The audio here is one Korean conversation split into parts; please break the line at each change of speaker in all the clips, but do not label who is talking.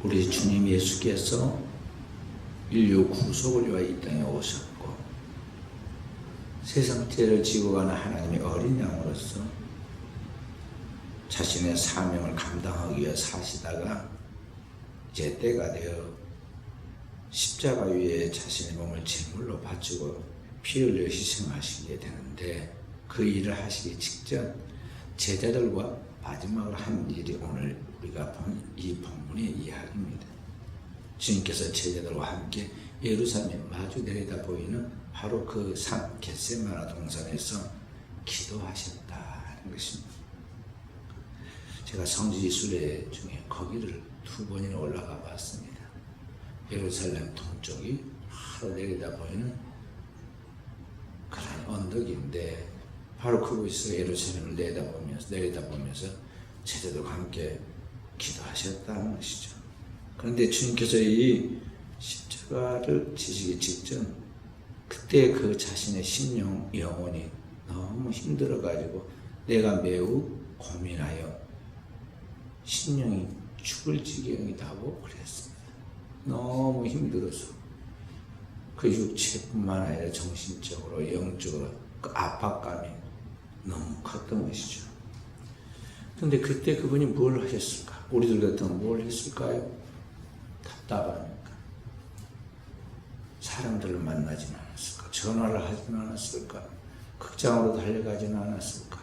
우리 주님 예수께서 인류 구속을 위하여 이 땅에 오셨고 세상 죄를 지고 가는 하나님의 어린 양으로서 자신의 사명을 감당하기 위해 사시다가 이제 때가 되어 십자가 위에 자신의 몸을 제물로 바치고 피 흘려 희생하시게 되는데, 그 일을 하시기 직전 제자들과 마지막으로 한 일이 오늘 우리가 본 이 본문의 이야기입니다. 주님께서 제자들과 함께 예루살렘에 마주 내려다 보이는 바로 그 산 겟세마네 동산에서 기도하셨다는 것입니다. 제가 성지 순례 중에 거기를 2번이나 올라가 봤습니다. 예루살렘 동쪽이 바로 내려다 보이는 그런 언덕인데, 바로 그곳에서 예루살렘을 내려다보면서 제자들과 함께 기도하셨다는 것이죠. 그런데 주님께서 이 십자가를 지시기 직전 그때 그 자신의 심령, 영혼이 너무 힘들어가지고 내가 매우 고민하여 심령이 죽을 지경이다고 그랬습니다. 너무 힘들어서 그 육체뿐만 아니라 정신적으로, 영적으로 그 압박감이 너무 컸던 것이죠. 근데 그때 그분이 뭘 하셨을까? 우리들 같으면 뭘 했을까요? 답답하니까 사람들을 만나지는 않았을까? 전화를 하지는 않았을까? 극장으로 달려가지는 않았을까?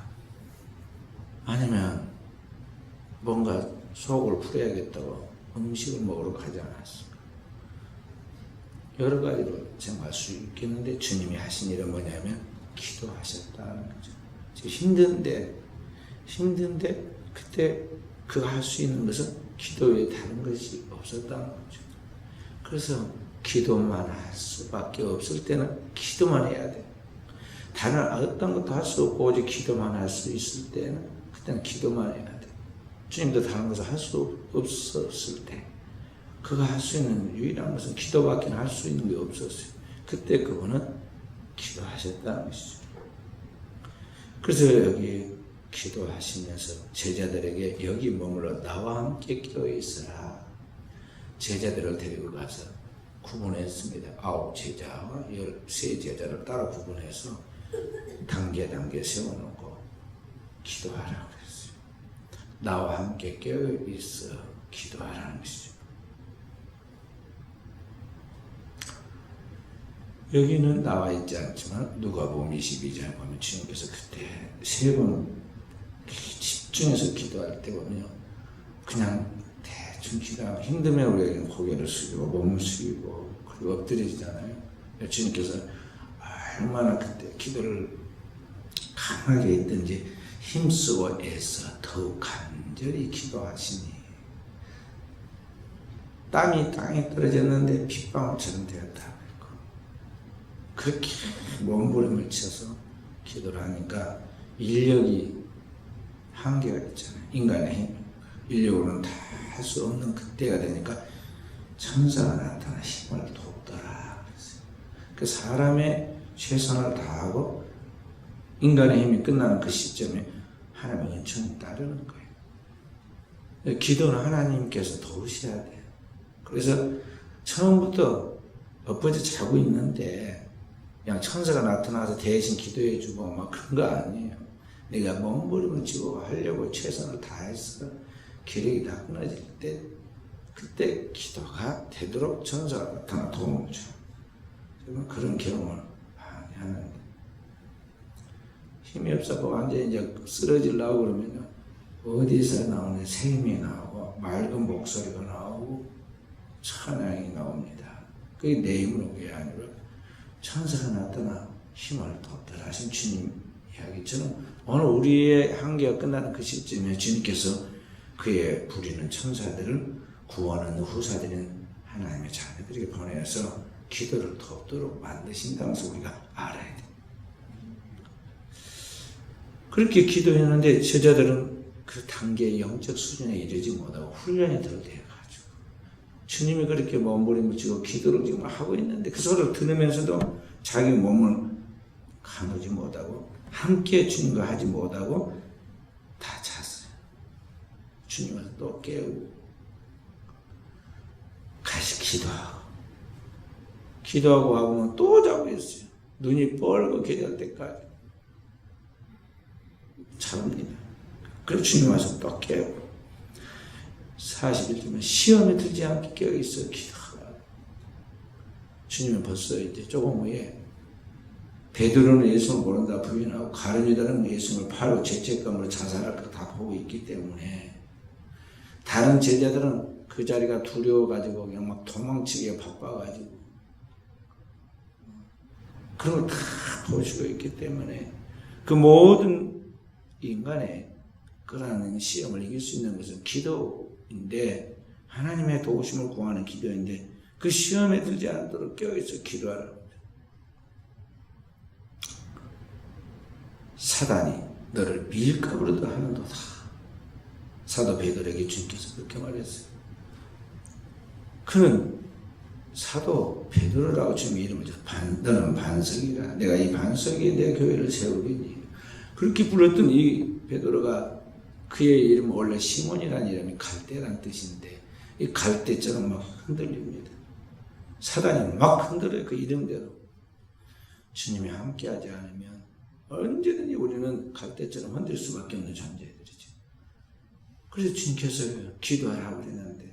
아니면 뭔가 속을 풀어야겠다고 음식을 먹으러 가지 않았을까? 여러 가지로 생각할 수 있겠는데, 주님이 하신 일은 뭐냐면 기도하셨다는 거죠. 힘든데 그때 그가 할 수 있는 것은 기도 외에 다른 것이 없었다는 거죠. 그래서 기도만 할 수밖에 없을 때는 기도만 해야 돼. 다른 어떤 것도 할 수 없고 오직 기도만 할 수 있을 때는 그때는 기도만 해야 돼. 주님도 다른 것을 할 수 없었을 때 그가 할 수 있는 유일한 것은 기도밖에 할 수 있는 게 없었어요. 그때 그분은 기도하셨다는 것이죠. 그래서 여기 기도하시면서 제자들에게 여기 머물러 나와 함께 기도에 있으라. 제자들을 데리고 가서 구분했습니다. 9제자와 13제자를 따로 구분해서 단계 세워놓고 기도하라고 그랬어요. 나와 함께 깨어있어 기도하라는 것이죠. 여기는 나와 있지 않지만 누가복음 22장에 보면 주님께서 그때 3번 집중해서 기도할 때 보면 그냥 대충 기도하면 힘들면 우리가 고개를 숙이고 몸을 숙이고 그리고 엎드려지잖아요. 주님께서 얼마나 그때 기도를 강하게 했든지 힘쓰고 애써 더욱 간절히 기도하시니 땀이 땅에 떨어졌는데 빗방울처럼 되었다. 그렇게 몸부림을 쳐서 기도를 하니까 인력이 한계가 있잖아요. 인간의 힘, 인력으로는 다 할 수 없는 그때가 되니까 천사가 나타나 힘을 돕더라 그랬어요. 그 사람의 최선을 다하고 인간의 힘이 끝나는 그 시점에 하나님의 은총이 따르는 거예요. 기도는 하나님께서 도우셔야 돼요. 그래서 처음부터 엎어져 자고 있는데 그냥 천사가 나타나서 대신 기도해주고 막 그런 거 아니에요. 내가 몸부림을 치고 하려고 최선을 다해서 기력이 다 끊어질 때 그때 기도가 되도록 천사가 나타나 도움을 줘요. 저는 그런 경험을 많이 하는데 힘이 없어서 완전히 이제 쓰러지려고 그러면 어디서 나오는 샘이 나오고 맑은 목소리가 나오고 찬양이 나옵니다. 그게 내 힘으로 온 게 아니라 천사가 나타나 힘을 돕더라 하신 주님 이야기처럼 오늘 우리의 한계가 끝나는 그 시점에 주님께서 그의 부리는 천사들을 구원하는 후사들인 하나님의 자녀들에게 보내서 기도를 돕도록 만드신다는 것을 우리가 알아야 돼. 그렇게 기도했는데 제자들은 그 단계의 영적 수준에 이르지 못하고 훈련이 덜 돼가지고 주님이 그렇게 몸부림을 치고 기도를 지금 하고 있는데 그 소리를 들으면서도 자기 몸을 가누지 못하고 함께 주님과 하지 못하고 다 잤어요. 주님은 또 깨우고 다시 기도하고 하고는 또 자고 있어요. 눈이 뻘겋게 될 때까지 참습니다. 그래서 주님 와서 또 깨우고 40일 되면 시험에 들지 않게 깨어있어 기도하고. 주님은 벌써 이제 조금 후에 베드로는 예수를 모른다 부인하고 가룟 유다는 예수를 팔고 죄책감으로 자살할 거 다 보고 있기 때문에 다른 제자들은 그 자리가 두려워가지고 그냥 막 도망치기에 바빠가지고 그런 걸 다 보시고 있기 때문에 그 모든 인간의 그러한 시험을 이길 수 있는 것은 기도인데 하나님의 도우심을 구하는 기도인데 그 시험에 들지 않도록 깨어있어 기도하라. 사단이 너를 밀가부르도 하는도다. 사도 베드로에게 주님께서 그렇게 말했어요. 그는 사도 베드로라고 주님 이름을 줘서 너는 반석이라. 내가 이 반석에 내 교회를 세우리니. 그렇게 불렀던 이 베드로가 그의 이름은 원래 시몬이라는 이름이 갈대라는 뜻인데 이 갈대처럼 막 흔들립니다. 사단이 막 흔들어요. 그 이름대로. 주님이 함께하지 않으면 언제든지 우리는 갈대처럼 흔들 수밖에 없는 존재들이죠. 그래서 주님께서 기도하라고 그랬는데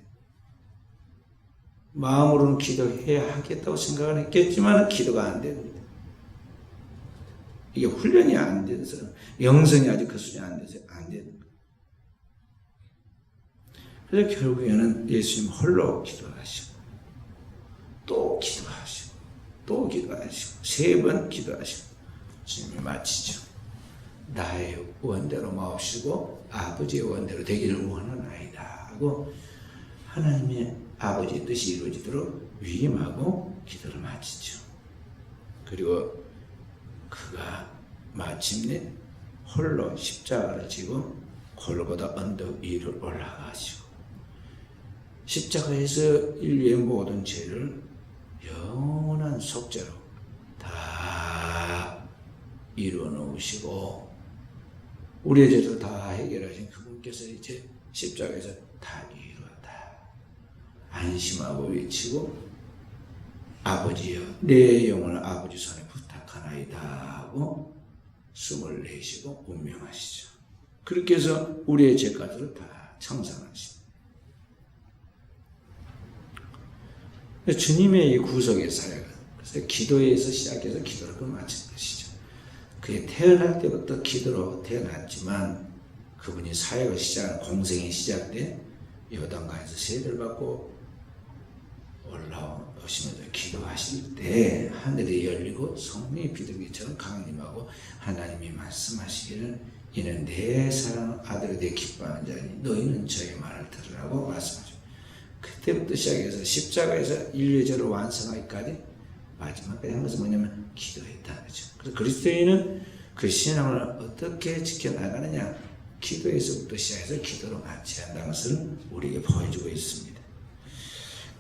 마음으로는 기도해야 하겠다고 생각을 했겠지만 기도가 안 됩니다. 이게 훈련이 안 돼서 영성이 아직 그 수준이 안 돼서 안 되는 거예요. 그래서 결국에는 예수님 홀로 기도하시고 또 기도하시고 또 기도하시고 3번 기도하시고 주님이 마치죠. 나의 원대로 마옵시고 아버지의 원대로 되기를 원하나이다 하고 하나님의 아버지의 뜻이 이루어지도록 위임하고 기도를 마치죠. 그리고 그가 마침내 홀로 십자가를 지고 골고다 언덕 위로 올라가시고 십자가에서 인류의 모든 죄를 영원한 속죄로 다 이루어 놓으시고 우리의 죄를 다 해결하신 그분께서 이제 십자가에서 다 이루었다 안심하고 외치고 아버지여 내 영혼을 아버지 손에 부탁하나이다 하고 숨을 내쉬고 운명하시죠. 그렇게 해서 우리의 죄까지를 다 청산하십니다. 주님의 이 구속의 사역은 그래서 기도에서 시작해서 기도를 마친 것이죠. 그게 태어날 때부터 기도로 태어났지만 그분이 사역을 시작한 공생이 시작돼 요단강에서 세례를 받고 올라오시면서 기도하실 때 하늘이 열리고 성령이 비둘기처럼 강림하고 하나님이 말씀하시기를 이는 내 사랑하는 아들이 내 기뻐하는 자니 너희는 저의 말을 들으라고 말씀하죠. 그때부터 시작해서 십자가에서 인류의 죄를 완성하기까지 마지막까지 한 것은 뭐냐면 기도했다는 거죠. 그래서 그리스도인은 그 신앙을 어떻게 지켜나가느냐 기도에서부터 시작해서 기도로 마쳐야 한다는 것을 우리에게 보여주고 있습니다.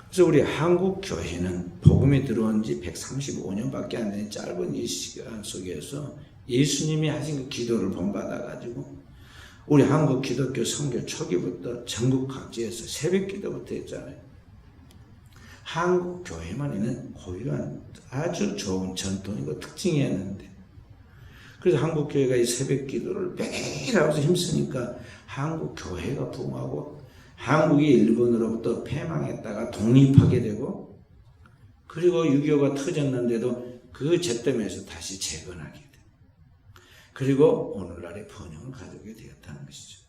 그래서 우리 한국 교회는 복음이 들어온 지 135년밖에 안 되는 짧은 이 시간 속에서 예수님이 하신 그 기도를 본받아가지고 우리 한국 기독교 선교 초기부터 전국 각지에서 새벽 기도부터 했잖아요. 한국 교회만 있는 고유한 아주 좋은 전통이고 특징이었는데 그래서 한국 교회가 이 새벽 기도를 매일 하면서 힘쓰니까 한국 교회가 부흥하고 한국이 일본으로부터 패망했다가 독립하게 되고 그리고 6.25가 터졌는데도 그 잿더미에서 다시 재건하게 돼요. 그리고 오늘날의 번영을 가지게 되었다는 것이죠.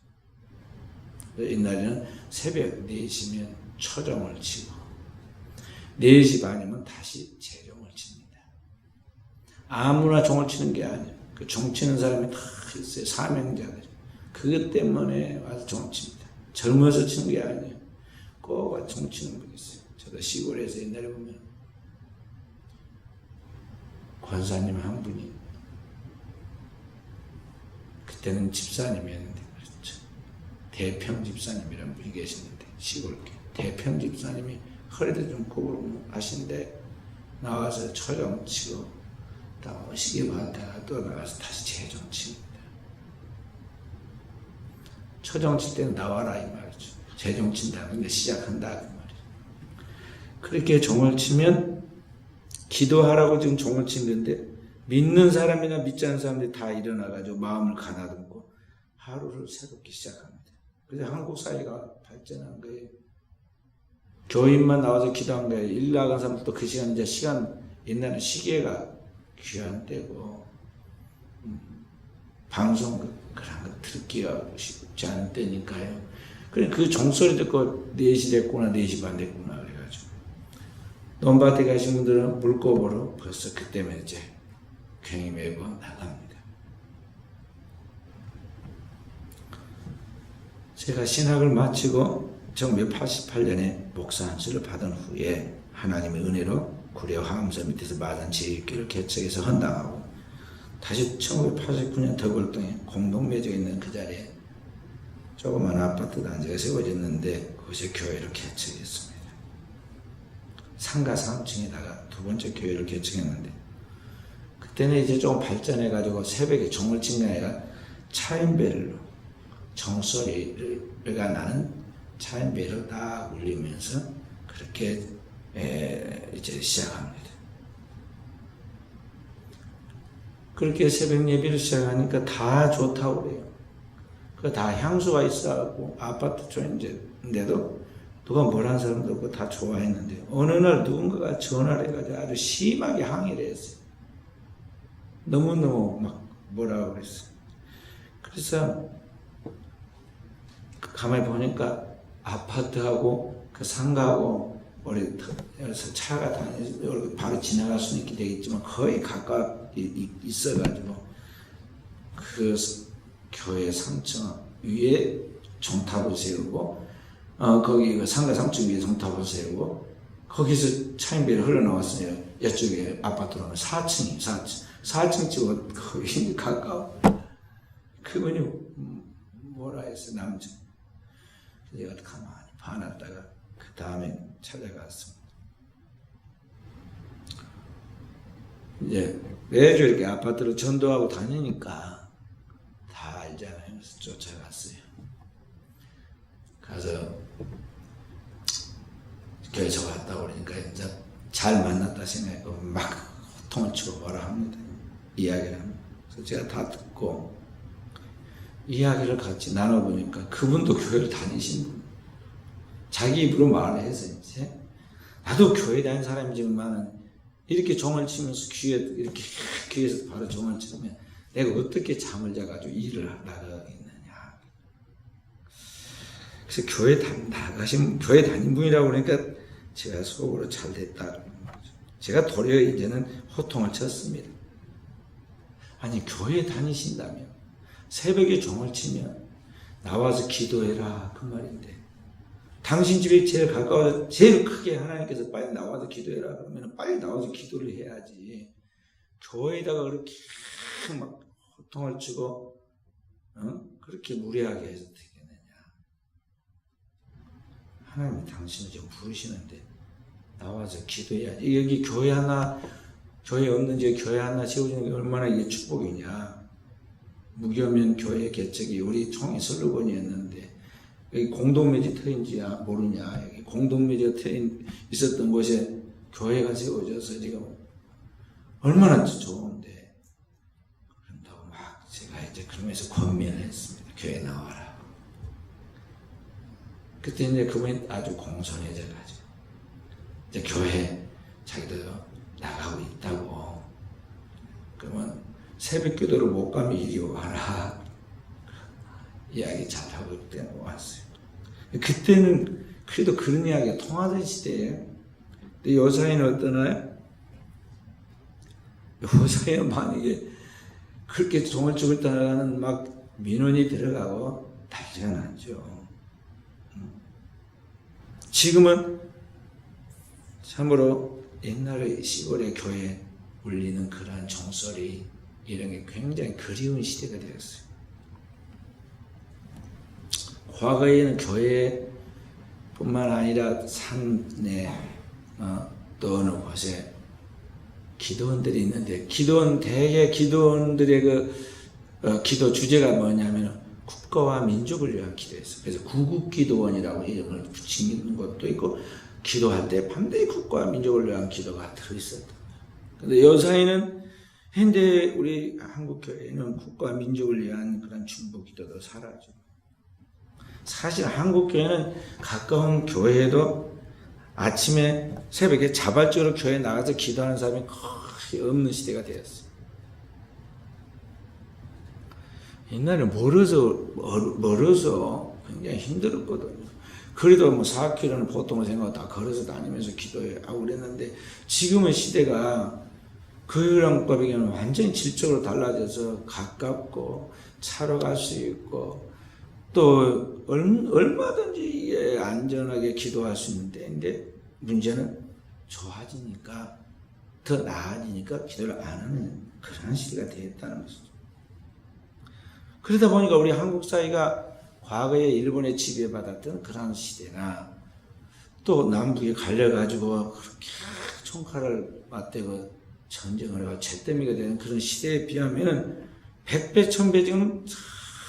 옛날에는 새벽 4시면 초정을 치고 4시 반이면 다시 재종을 칩니다. 아무나 종을 치는 게 아니에요. 그 종 치는 사람이 다 있어요. 사명자들. 그것 때문에 와서 종을 칩니다. 젊어서 치는 게 아니에요. 꼭 종 치는 분이 있어요. 저도 시골에서 옛날에 보면 권사님 한 분이 그때는 집사님이었는데 그렇죠. 대평 집사님이라는 분이 계시는데 시골교 대평 집사님이 허리도 좀 구부러 하신데 나와서 초정 치고 다 오시게 받다가 또 나가서 다시 재정 칩니다. 초정 칠 때는 나와라 이 말이죠. 재정 친다는 게 시작한다 그 말이죠. 그렇게 종을 치면 기도하라고 지금 종을 치는데 믿는 사람이나 믿지 않는 사람들이 다 일어나가지고 마음을 가다듬고 하루를 새롭게 시작합니다. 그래서 한국 사회가 발전한 거예요. 교인만 나와서 기도한 거예요. 일 나간 사람들도 그 시간 이제 옛날에 시계가 귀한 때고 방송 그런 거 듣기가 쉽지 않은 때니까요. 그래 그 종소리 듣고 4시 됐구나 4시 반 됐구나 그래가지고 논밭에 가신 분들은 물고보로 벌써 그때면 이제 괭이 메고 나갑니다. 제가 신학을 마치고 1988년에 목사 안수를 받은 후에 하나님의 은혜로 구례 화엄서 밑에서 마단 제1교를 개척해서 헌당하고 다시 1989년 덕월동에 공동묘지가 있는 그 자리에 조그만 아파트 단지가 세워졌는데 그곳에 교회를 개척했습니다. 상가 3층에다가 두 번째 교회를 개척했는데 그때는 이제 조금 발전해가지고 새벽에 종을 친 게 아니라 차인벨로 정소리가 나는 차인벨을 딱 울리면서 그렇게 이제 시작합니다. 그렇게 새벽 예배를 시작하니까 다 좋다고 그래요. 그 다 향수가 있어갖고 아파트 쪽인데도 누가 뭐라는 사람도 없고 다 좋아했는데 어느 날 누군가가 전화를 해가지고 아주 심하게 항의를 했어요. 너무너무 막 뭐라고 그랬어요. 그래서 가만히 보니까 아파트하고 그 상가하고 우리 차가 다니면서 바로 지나갈 수는 있게 되겠지만 거의 가깝게 있어가지고 그 교회 3층 위에 종탑을 세우고 거기 그 상가 3층 위에 종탑을 세우고 거기서 차인배를 흘러나왔어요. 이쪽에 아파트로는 4층 집은 거의 가까워. 그분이 뭐라 했어요. 남자. 내가 가만히 봐놨다가 그 다음에 찾아갔습니다. 이제 매주 이렇게 아파트로 전도하고 다니니까 다 알잖아요. 그래서 쫓아갔어요. 가서 교회에서 왔다고 그러니까 이제 잘 만났다 생각하고 막 호통을 치고 뭐라 합니다. 이야기를 합니다. 그래서 제가 다 듣고 이야기를 같이 나눠보니까 그분도 교회를 다니신 분. 자기 입으로 말을 해서 이제 나도 교회 다니는 사람이지만 이렇게 종을 치면서 귀에서 바로 종을 치면 내가 어떻게 잠을 자가지고 일을 나가겠느냐. 그래서 교회 다닌 분이라고 그러니까 제가 속으로 잘 됐다. 제가 도리어 이제는 호통을 쳤습니다. 아니 교회 다니신다면 새벽에 종을 치면 나와서 기도해라 그 말인데 당신 집에 제일 가까워서 제일 크게 하나님께서 빨리 나와서 기도해라 그러면 빨리 나와서 기도를 해야지 교회에다가 그렇게 막 호통을 치고 그렇게 무례하게 해서 되겠느냐. 하나님이 당신을 좀 부르시는데 나와서 기도해야지. 여기 교회 없는 지에 교회 하나 세워주는 게 얼마나 이게 축복이냐. 무교면 교회 개척이 우리 총이 설로번이었는데 여기 공동묘지 터인지야 모르냐. 여기 공동묘지가 있었던 곳에 교회가 세워져서 지금 얼마나 좋은데 그런다고 막 제가 이제 그러면서 권면을 했습니다. 교회 나와라. 그때 이제 그분이 아주 공손해져가지고 이제 교회 자기도 나가고 있다고. 그러면 새벽 기도를 못 가면 이리 와라. 이야기 잘하고 그때 왔어요. 그때는 그래도 그런 이야기가 통하던 시대예요. 근데 요사이는 어떠나요? 요사이는 만약에 그렇게 종을 죽을 따라가는 막 민원이 들어가고 난리가 나죠. 지금은 참으로 옛날의 시골의 교회 울리는 그러한 종소리 이런 게 굉장히 그리운 시대가 되었어요. 과거에는 교회뿐만 아니라 산에 또 어느 곳에 기도원들이 있는데 대개 기도원들의 기도 주제가 뭐냐면 국가와 민족을 위한 기도였어요. 그래서 구국기도원이라고 이름을 붙이는 것도 있고 기도할 때 반드시 국가와 민족을 위한 기도가 들어있었다. 근데 요사이는 현대 우리 한국교회는 국가와 민족을 위한 그런 중보 기도도 사라져. 사실 한국교회는 가까운 교회에도 아침에 새벽에 자발적으로 교회에 나가서 기도하는 사람이 거의 없는 시대가 되었어요. 옛날에 멀어서 굉장히 힘들었거든요. 그래도 뭐 4km는 보통으로 생각하고 다 걸어서 다니면서 기도하고 그랬는데 지금의 시대가 그런 것과 비교하면 완전히 질적으로 달라져서 가깝고 차로 갈 수 있고 또 얼마든지 안전하게 기도할 수 있는데 근데 문제는 좋아지니까 더 나아지니까 기도를 안 하는 그런 시대가 되었다는 것이죠. 그러다 보니까 우리 한국 사회가 과거에 일본에 지배받았던 그런 시대나 또 남북이 갈려가지고 그렇게 총칼을 맞대고 전쟁을 하고 잿더미가 되는 그런 시대에 비하면 100배, 1000배 지금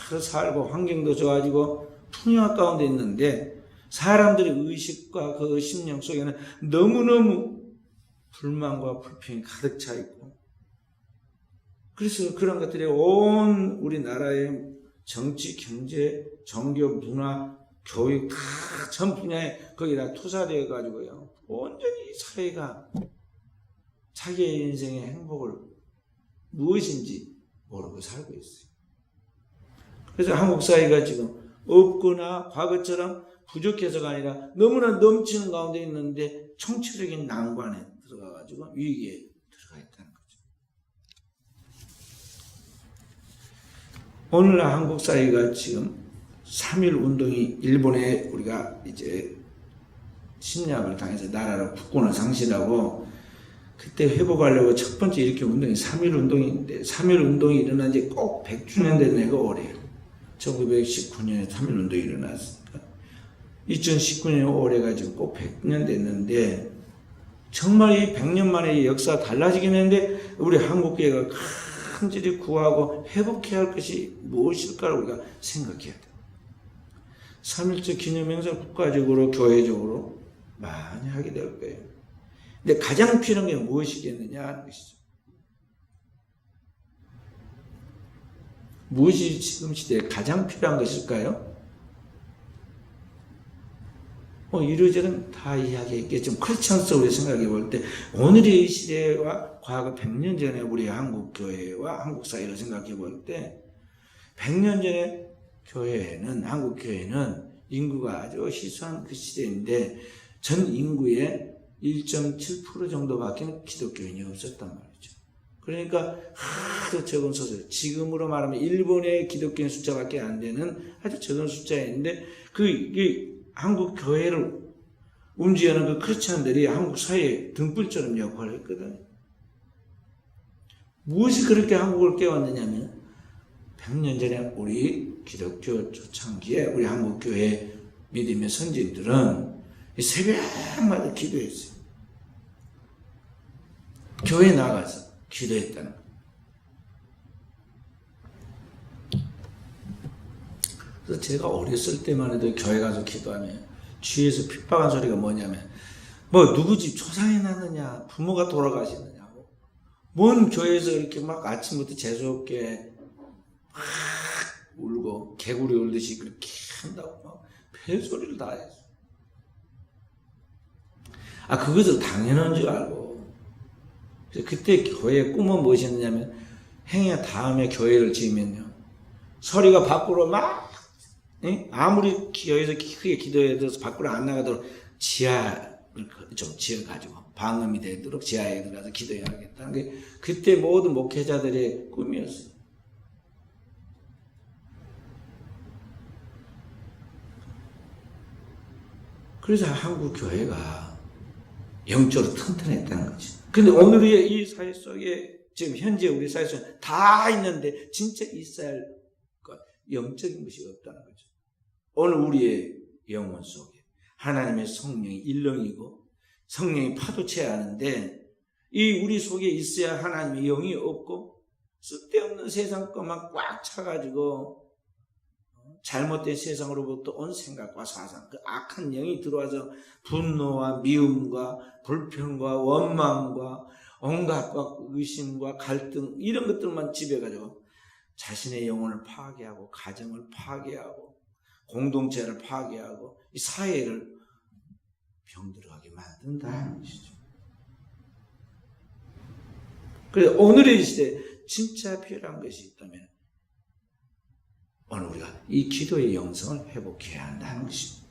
잘 살고 환경도 좋아지고 풍요화 가운데 있는데 사람들의 의식과 그 심령 속에는 너무너무 불만과 불평이 가득 차 있고 그래서 그런 것들이 온 우리나라의 정치, 경제, 종교, 문화, 교육 다 전 분야에 거기다 투사되어 가지고요. 온전히 사회가 자기의 인생의 행복을 무엇인지 모르고 살고 있어요. 그래서 한국 사회가 지금 없거나 과거처럼 부족해서가 아니라 너무나 넘치는 가운데 있는데 총체적인 난관에 들어가 가지고 위기에 들어가 있다는 거죠. 오늘날 한국 사회가 지금 3.1 운동이 일본에 우리가 이제 침략을 당해서 나라로 국권을 상실하고 그때 회복하려고 첫 번째 일으킨 운동이 3.1 운동인데 3.1 운동이 일어난 지 꼭 100주년 된 해가 올해요. 1919년에 3.1 운동이 일어났으니까 2019년 올해가 지금 꼭 100년 됐는데 정말 이 100년 만에 이 역사가 달라지긴 했는데 우리 한국교회가 간절히 구하고 회복해야 할 것이 무엇일까를 우리가 생각해야 돼요. 3.1절 기념행사 국가적으로 교회적으로 많이 하게 될 거예요. 근데 가장 필요한 게 무엇이겠느냐 하는 것이죠. 무엇이 지금 시대에 가장 필요한 것일까요? 이러저런 다 이야기했겠지만 크리스천스로 생각해 볼 때 오늘의 이 시대와 과거 100년 전에 우리 한국 교회와 한국 사회를 생각해 볼 때 100년 전에 교회는 한국 교회는 인구가 아주 희소한 그 시대인데 전 인구의 1.7% 정도밖에 기독교인이 없었단 말이죠. 그러니까 아주 적은 숫자, 지금으로 말하면 일본의 기독교인 숫자밖에 안 되는 아주 적은 숫자인데 이게 한국 교회를 움직이는 그 크리스찬들이 한국 사회의 등불처럼 역할을 했거든요. 무엇이 그렇게 한국을 깨웠느냐면 100년 전에 우리 기독교 초창기에 우리 한국 교회 믿음의 선진들은 새벽마다 기도했어요. 교회에 나가서 기도했다는 거예요. 그래서 제가 어렸을 때만 해도 교회 가서 기도하면 주위에서 핍박한 소리가 뭐냐면 누구 집 조상이 났느냐, 부모가 돌아가시느냐고, 뭔 교회에서 이렇게 막 아침부터 재수없게 막 울고 개구리 울듯이 그렇게 한다고 막 별소리를 다 했어. 그것을 당연한 줄 알고. 그래서 그때 교회의 꿈은 무엇이었냐면 행여 다음에 교회를 지으면요, 소리가 밖으로 막 아무리 교회에서 크게 기도해서 밖으로 안 나가도록 지하를 좀 지어가지고 방음이 되도록 지하에 들어가서 기도해야겠다는 게 그때 모든 목회자들의 꿈이었어요. 그래서 한국 교회가 영적으로 튼튼했다는 거죠. 근데 오늘의 이 사회 속에 지금 현재 우리 사회 속에 다 있는데 진짜 있어야 할 것, 영적인 것이 없다는 거죠. 오늘 우리의 영혼 속에 하나님의 성령이 일렁이고 성령이 파도쳐야 하는데 이 우리 속에 있어야 하나님의 영이 없고 쓸데없는 세상 것만 꽉 차가지고 잘못된 세상으로부터 온 생각과 사상, 그 악한 영이 들어와서 분노와 미움과 불평과 원망과 온갖 의심과 갈등 이런 것들만 지배가지고 자신의 영혼을 파괴하고 가정을 파괴하고 공동체를 파괴하고 이 사회를 병들어가게 만든다는 것이죠. 그래서 오늘의 시대에 진짜 필요한 것이 있다면 오늘 우리가 이 기도의 영성을 회복해야 한다는 것입니다.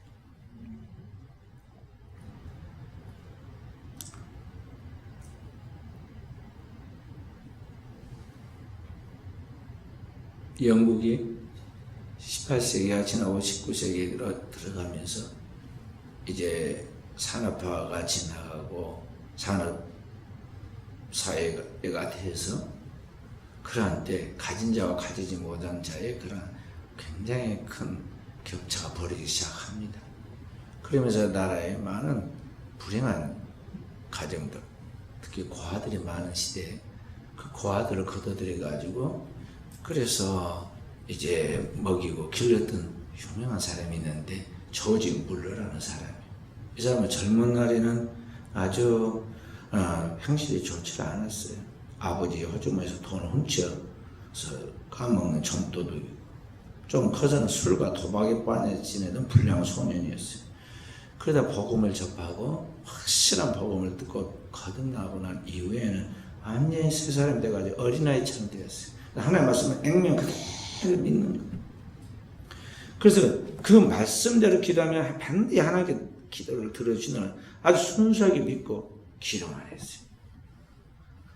영국이 18세기가 지나고 19세기로 들어가면서 이제 산업화가 지나가고 산업 사회가 돼서 그러한 때 가진 자와 가지지 못한 자의 그런 굉장히 큰 격차가 벌어지기 시작합니다. 그러면서 나라에 많은 불행한 가정들, 특히 고아들이 많은 시대에 그 고아들을 걷어들여 가지고 그래서 이제 먹이고 길렀던 유명한 사람이 있는데 조지 물러라는 사람이에요. 이 사람은 젊은 날에는 아주 형실이 좋지 않았어요. 아버지 호주머니에서 돈을 훔쳐서 까먹는 좀도둑, 좀 커서는 술과 도박에 빠지내던 불량한 소년이었어요. 그러다 복음을 접하고 확실한 복음을 듣고 거듭나고 난 이후에는 완전히 새 사람이 돼가지고 어린아이처럼 되었어요. 하나님 말씀을 액면 그대로 믿는 거예요. 그래서 그 말씀대로 기도하면 반드시 하나님께 기도를 들어주는 아주 순수하게 믿고 기도만 했어요.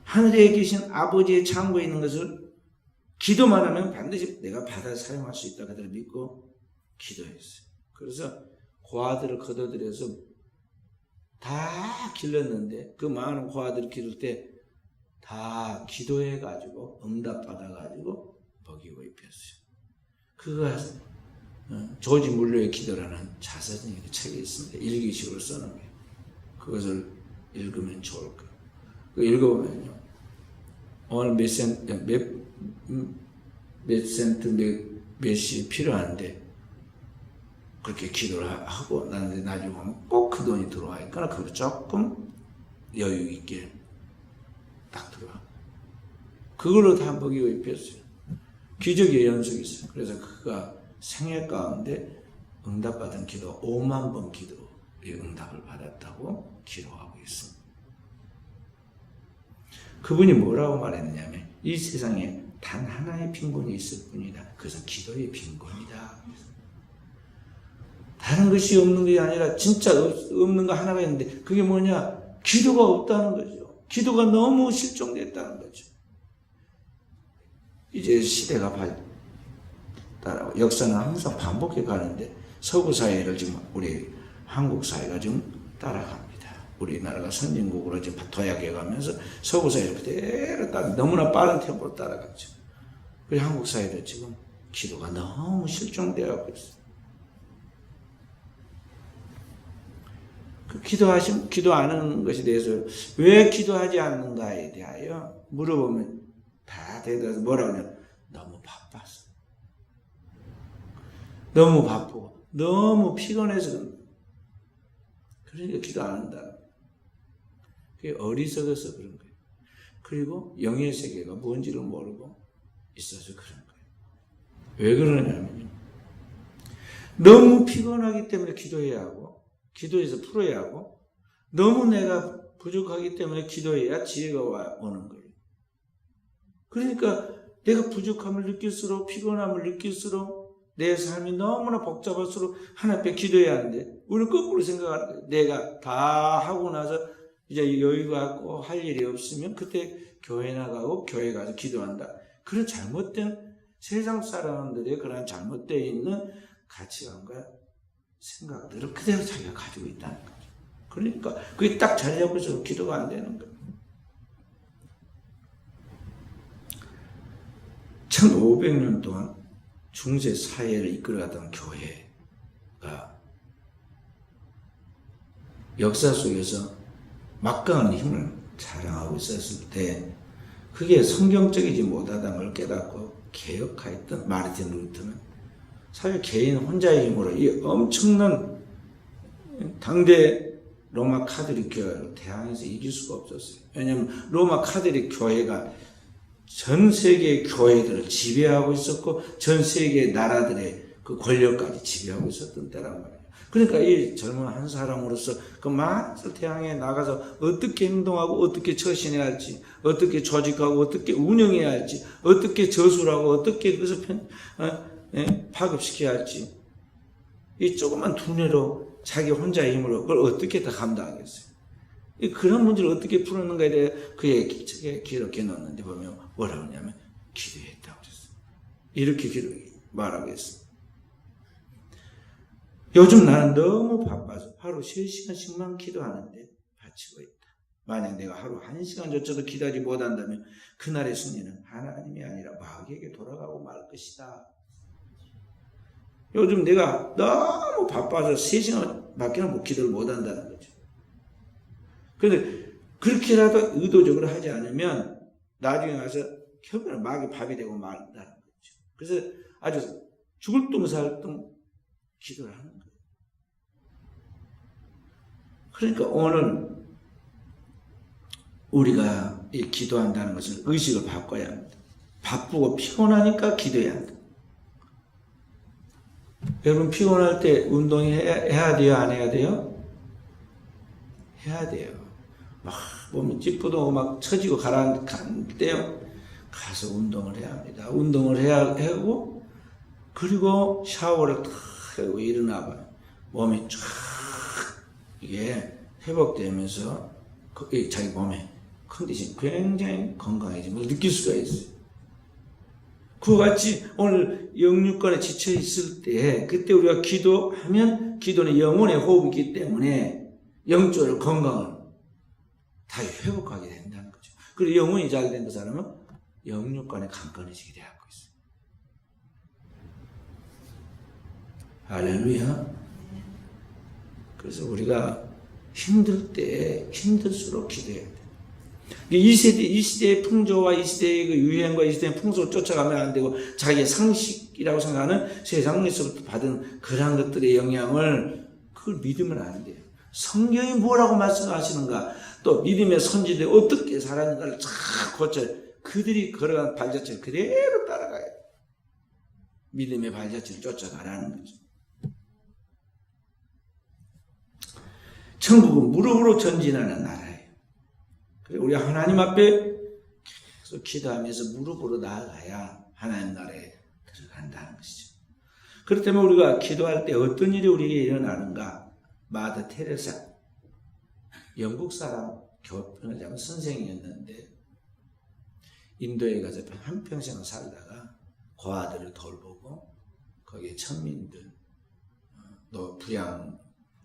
하늘에 계신 아버지의 창고에 있는 것을 기도만 하면 반드시 내가 받아 사용할 수 있다 그대로 믿고 기도했어요. 그래서 고아들을 걷어들여서 다 길렀는데 그 많은 고아들을 기를 때 다 기도해가지고 응답받아가지고 먹이고 입혔어요. 그가 조지 물러의 기도라는 자서전의 책이 있습니다. 일기식으로 써놓은 거예요. 그것을 읽으면 좋을 거예요. 그 읽어보면요. 오늘 몇 센트 몇이 필요한데 그렇게 기도를 하고 나중에 보면 꼭 그 돈이 들어와 있거나 그걸 조금 여유 있게 딱 들어와. 그걸로 다 먹이고 입혔어요. 기적의 연속이 있어요. 그래서 그가 생애 가운데 응답받은 기도 5만 번 기도의 응답을 받았다고 기록하고 있습니다. 그분이 뭐라고 말했느냐면 이 세상에 단 하나의 빈곤이 있을 뿐이다. 그것은 기도의 빈곤이다. 다른 것이 없는 게 아니라 진짜 없는 거 하나가 있는데 그게 뭐냐? 기도가 없다는 거죠. 기도가 너무 실종됐다는 거죠. 이제 시대가 따라오고 역사는 항상 반복해 가는데 서구 사회를 지금 우리 한국 사회가 지금 따라갑니다. 우리나라가 선진국으로 지금 도약해 가면서 서구 사회를 그대로 너무나 빠른 템포로 따라갔죠. 그리고 한국 사회도 지금 기도가 너무 실종되어 있어요. 그 기도하는 것에 대해서 왜 기도하지 않는가에 대하여 물어보면 다 대답해서 뭐라고 하냐? 너무 바빴어. 너무 바쁘고 너무 피곤해서 그러니까 기도 안 한다. 그게 어리석어서 그런 거예요. 그리고 영의 세계가 뭔지를 모르고 있어서 그런 거예요. 왜 그러냐면요. 너무 피곤하기 때문에 기도해야 하고 기도해서 풀어야 하고 너무 내가 부족하기 때문에 기도해야 지혜가 오는 거예요. 그러니까 내가 부족함을 느낄수록 피곤함을 느낄수록 내 삶이 너무나 복잡할수록 하나님 앞에 기도해야 하는데 우리는 거꾸로 생각하는 거예요. 내가 다 하고 나서 이제 여유가 없고 할 일이 없으면 그때 교회 나가고 교회 가서 기도한다. 그런 잘못된 세상 사람들의 그런 잘못되어 있는 가치관과 생각들을 그대로 자기가 가지고 있다는 거죠. 그러니까 그게 딱 자리 잡고 있어서 기도가 안 되는 거예요. 1500년 동안 중세 사회를 이끌어가던 교회가 역사 속에서 막강한 힘을 자랑하고 있었을 때 그게 성경적이지 못하다는 걸 깨닫고 개혁하였던 마르틴 루터는 사실 개인 혼자의 힘으로 이 엄청난 당대 로마 카톨릭 교회를 대항해서 이길 수가 없었어요. 왜냐하면 로마 카톨릭 교회가 전 세계의 교회들을 지배하고 있었고 전 세계의 나라들의 그 권력까지 지배하고 있었던 때란 말이에요. 그러니까 이 젊은 한 사람으로서 그 많은 대항에 나가서 어떻게 행동하고 어떻게 처신해야 할지, 어떻게 조직하고 어떻게 운영해야 할지, 어떻게 저술하고 어떻게 그것을 파급시켜야 할지, 이 조그만 두뇌로 자기 혼자의 힘으로 그걸 어떻게 다 감당하겠어요? 그런 문제를 어떻게 풀었는가에 대해 그의 책에 기록해 놓는데 보면 뭐라고 하냐면 기도했다고 그랬어요. 이렇게 말하고 있어요. 요즘 나는 너무 바빠서 하루 3시간씩만 기도하는데 바치고 있다. 만약 내가 하루 1시간조차도 기도하지 못한다면 그날의 승리는 하나님이 아니라 마귀에게 돌아가고 말 것이다. 요즘 내가 너무 바빠서 3시간밖에 기도를 못한다는 거죠. 그런데 그렇게라도 의도적으로 하지 않으면 나중에 가서 결국은 마귀 밥이 되고 말다는 거죠. 그래서 아주 죽을 둥살둥 기도를 하는 거예요. 그러니까 오늘 우리가 이 기도한다는 것을 의식을 바꿔야 합니다. 바쁘고 피곤하니까 기도해야 한다. 여러분 피곤할 때 운동해야 돼요? 안 해야 돼요? 해야 돼요. 막 몸이 찌뿌둥하고 막 처지고 가라앉을 때요. 가서 운동을 해야 합니다. 운동을 해야 하고 그리고 샤워를 탁 하고 일어나봐. 몸이 쫙 이게 회복되면서 자기 몸의 컨디션이 굉장히 건강해진 걸 느낄 수가 있어요. 그와 같이 오늘 영육간에 지쳐 있을 때 그때 우리가 기도하면 기도는 영혼의 호흡이기 때문에 영적으로 건강을 다 회복하게 된다는 거죠. 그리고 영혼이 잘 된 그 사람은 영육간에 강건해지게 되고 있어요. 할렐루야. 그래서 우리가 힘들 때 힘들수록 기도해야 돼. 이 시대의 풍조와 이 시대의 그 유행과 이 시대의 풍속을 쫓아가면 안 되고 자기의 상식이라고 생각하는 세상에서부터 받은 그러한 것들의 영향을 그걸 믿으면 안 돼요. 성경이 뭐라고 말씀하시는가, 또 믿음의 선지들이 어떻게 살았는가를 쫙 고쳐 그들이 걸어간 발자취를 그대로 따라가야 돼. 믿음의 발자취를 쫓아가라는 거죠. 천국은 무릎으로 전진하는 나라예요. 그래서 우리 하나님 앞에 계속 기도하면서 무릎으로 나아가야 하나님 나라에 들어간다는 것이죠. 그렇다면 우리가 기도할 때 어떤 일이 우리에게 일어나는가? 마더 테레사, 영국 사람 교편을 잡은 선생이었는데 인도에 가서 한평생을 살다가 고아들을 돌보고 거기에 천민들, 또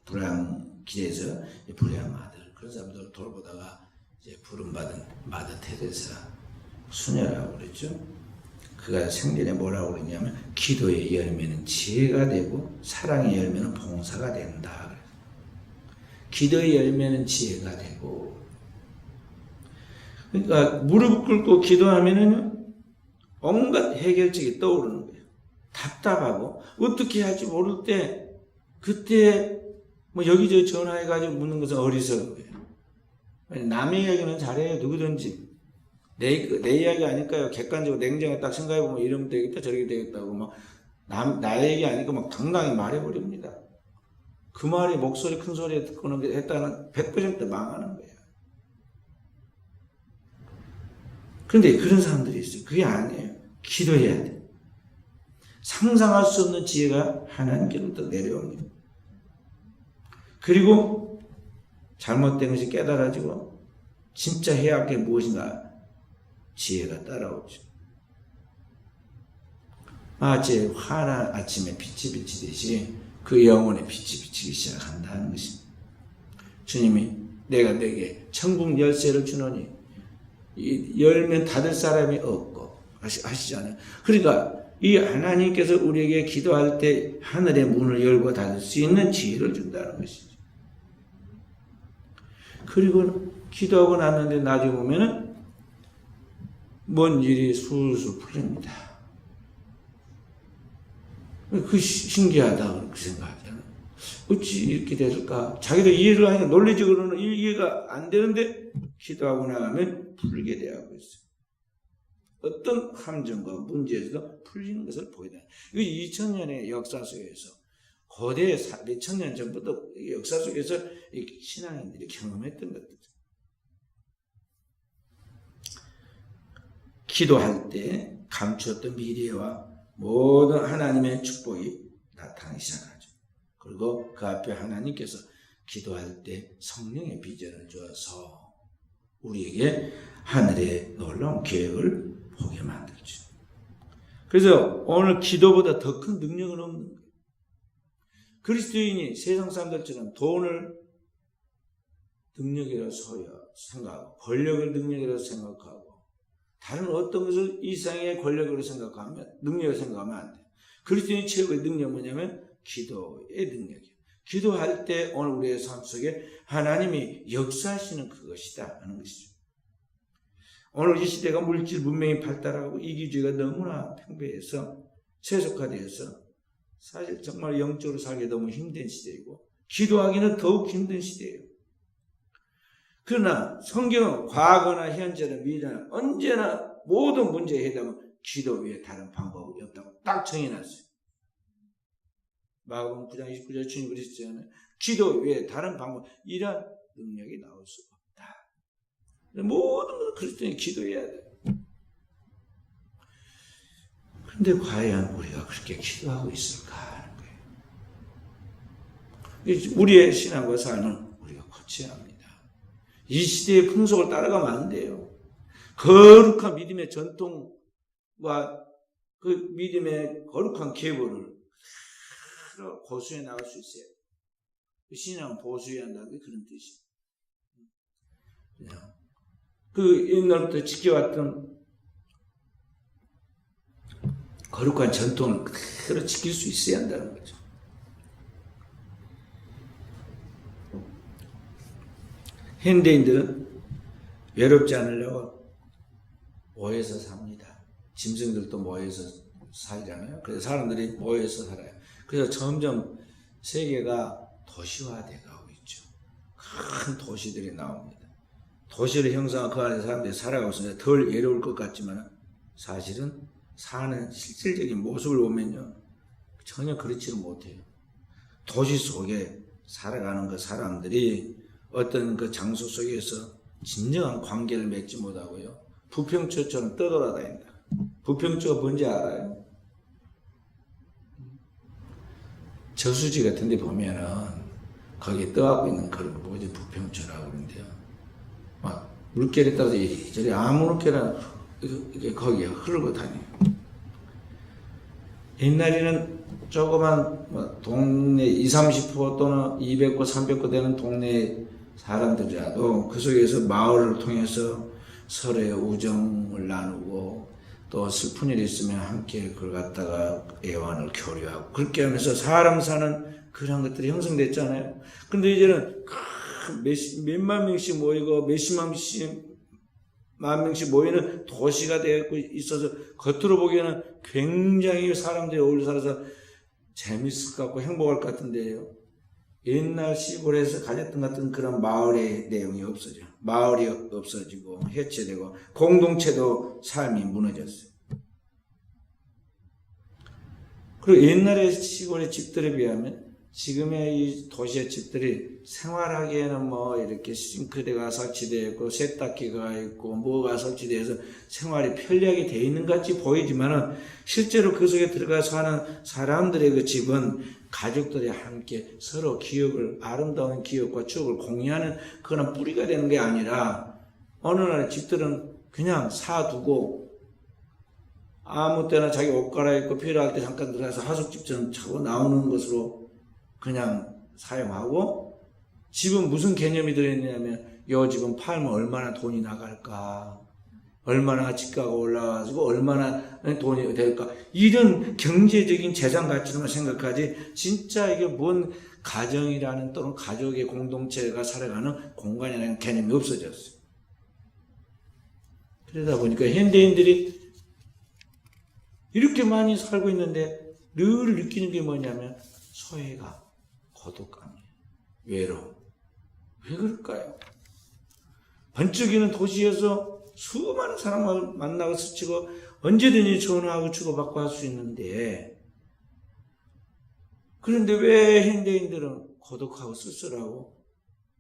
불량길에서 불량 아들 그런 사람들을 돌보다가 이제 부름받은 마더 테레사 수녀라고 그랬죠. 그가 생전에 뭐라고 그랬냐면 기도의 열매는 지혜가 되고 사랑의 열매는 봉사가 된다. 기도의 열매는 지혜가 되고, 그러니까 무릎 꿇고 기도하면은 온갖 해결책이 떠오르는 거예요. 답답하고 어떻게 할지 모를 때 그때 뭐 여기저기 전화해가지고 묻는 것은 어리석은 거예요. 남의 이야기는 잘해요. 누구든지. 내 이야기 아닐까요? 객관적으로 냉정하게 딱 생각해보면 이러면 되겠다 저렇게 되겠다고 막 나의 얘기 아니까 막 당당히 말해버립니다. 그 말이 목소리 큰 소리에 듣고는 했다는 100% 망하는 거예요. 그런데 그런 사람들이 있어요. 그게 아니에요. 기도해야 돼. 상상할 수 없는 지혜가 하나님께로부터 내려옵니다. 그리고 잘못된 것이 깨달아지고 진짜 해야 할 게 무엇인가 지혜가 따라오죠. 마치 환한 아침에 빛이 비치듯이 그 영혼의 빛이 비치기 시작한다는 것입니다. 주님이 내가 내게 천국 열쇠를 주노니 열면 닫을 사람이 없고 하시잖아요. 그러니까 이 하나님께서 우리에게 기도할 때 하늘의 문을 열고 닫을 수 있는 지혜를 준다는 것이죠. 그리고 기도하고 났는데 나중에 보면은 뭔 일이 술술 풀립니다. 그 신기하다 그렇게 생각하잖아요. 어찌 이렇게 됐을까? 자기도 이해를 하니까 논리적으로는 이해가 안 되는데 기도하고 나가면 풀리게 되고 있어요. 어떤 함정과 문제에서도 풀리는 것을 보게 돼요. 이 2000년의 역사 속에서 고대 몇천 년 전부터 역사 속에서 신앙인들이 경험했던 것들. 기도할 때 감추었던 미래와 모든 하나님의 축복이 나타나기 시작하죠. 그리고 그 앞에 하나님께서 기도할 때 성령의 비전을 주어서 우리에게 하늘의 놀라운 계획을 보게 만들죠. 그래서 오늘 기도보다 더 큰 능력은 없는 거예요. 그리스도인이 세상 사람들처럼 돈을 능력이라고 생각하고 권력을 능력이라고 생각하고 다른 어떤 것을 이상의 권력으로 생각하면 능력을 생각하면 안 돼요. 그리스도인의 최고의 능력은 뭐냐면 기도의 능력이에요. 기도할 때 오늘 우리의 삶 속에 하나님이 역사하시는 그것이다 하는 것이죠. 오늘 이 시대가 물질 문명이 발달하고 이기주의가 너무나 팽배해서 세속화되어서 사실 정말 영적으로 살기 너무 힘든 시대이고 기도하기는 더욱 힘든 시대예요. 그러나 성경은 과거나 현재나 미래나 언제나 모든 문제의 해답은 기도 외에 다른 방법이 없다고 딱 정해놨어요. 마가복음 9장 29절에 주님 그러셨잖아요. 기도 외에 다른 방법, 이런 능력이 나올 수가 없다. 모든 것을 그리스도인이 기도해야 돼요. 그런데 과연 우리가 그렇게 기도하고 있을까 하는 거예요. 우리의 신앙과 삶은 우리가 고쳐야 합니다. 이 시대의 풍속을 따라가면 안 돼요. 거룩한 믿음의 전통과 그 믿음의 거룩한 계보를 고수해 나갈 수 있어요. 신앙은 보수해야 한다는 게 그런 뜻이에요. 그 옛날부터 지켜왔던 거룩한 전통을 그대로 지킬 수 있어야 한다는 거죠. 현대인들은 외롭지 않으려고 모여서 삽니다. 짐승들도 모여서 살잖아요. 그래서 사람들이 모여서 살아요. 그래서 점점 세계가 도시화되어 가고 있죠. 큰 도시들이 나옵니다. 도시를 형성한 그 안에 사람들이 살아가고 있으니까 덜 외로울 것 같지만 사실은 사는 실질적인 모습을 보면요, 전혀 그렇지는 못해요. 도시 속에 살아가는 그 사람들이 어떤 그 장소 속에서 진정한 관계를 맺지 못하고요, 부평초처럼 떠돌아다닌다. 부평초가 뭔지 알아요? 저수지 같은 데 보면은 거기에 떠갖고 있는 그런 뭐지 부평초라고 그러는데요. 막 물결에 따라서 이리저리 아무렇게나 거기에 흐르고 다녀요. 옛날에는 조그만 동네 20-30호 또는 200호, 300호 되는 동네 사람들이라도 그 속에서 마을을 통해서 서로의 우정을 나누고 또 슬픈 일이 있으면 함께 그걸 갖다가 애환을 교류하고 그렇게 하면서 사람 사는 그런 것들이 형성됐잖아요. 근데 이제는 몇만 명씩 모이고 몇십만 명씩 모이는 도시가 되고 있어서 겉으로 보기에는 굉장히 사람들이 어울려 살아서 재밌을 것 같고 행복할 것 같은데요. 옛날 시골에서 가졌던 같은 그런 마을의 내용이 없어져. 마을이 없어지고 해체되고 공동체도 삶이 무너졌어요. 그리고 옛날의 시골의 집들에 비하면 지금의 이 도시의 집들이 생활하기에는 뭐 이렇게 싱크대가 설치되어 있고 세탁기가 있고 뭐가 설치되어서 생활이 편리하게 되어 있는 것 같이 보이지만은 실제로 그 속에 들어가서 사는 사람들의 그 집은 가족들이 함께 서로 기억을, 아름다운 기억과 추억을 공유하는 그런 뿌리가 되는 게 아니라 어느 날 집들은 그냥 사두고 아무 때나 자기 옷 갈아입고 필요할 때 잠깐 들어가서 하숙집처럼 차고 나오는 것으로 그냥 사용하고, 집은 무슨 개념이 들어있냐면 요 집은 팔면 얼마나 돈이 나갈까, 얼마나 집가가 올라가지고 얼마나 돈이 될까, 이런 경제적인 재산 가치로만 생각하지 진짜 이게 뭔 가정이라는 또는 가족의 공동체가 살아가는 공간이라는 개념이 없어졌어요. 그러다 보니까 현대인들이 이렇게 많이 살고 있는데 늘 느끼는 게 뭐냐면 소외감, 고독감이에요. 외로움. 왜 그럴까요? 번쩍이는 도시에서 수많은 사람을 만나고 스치고 언제든지 전화하고 주고받고 할 수 있는데, 그런데 왜 현대인들은 고독하고 쓸쓸하고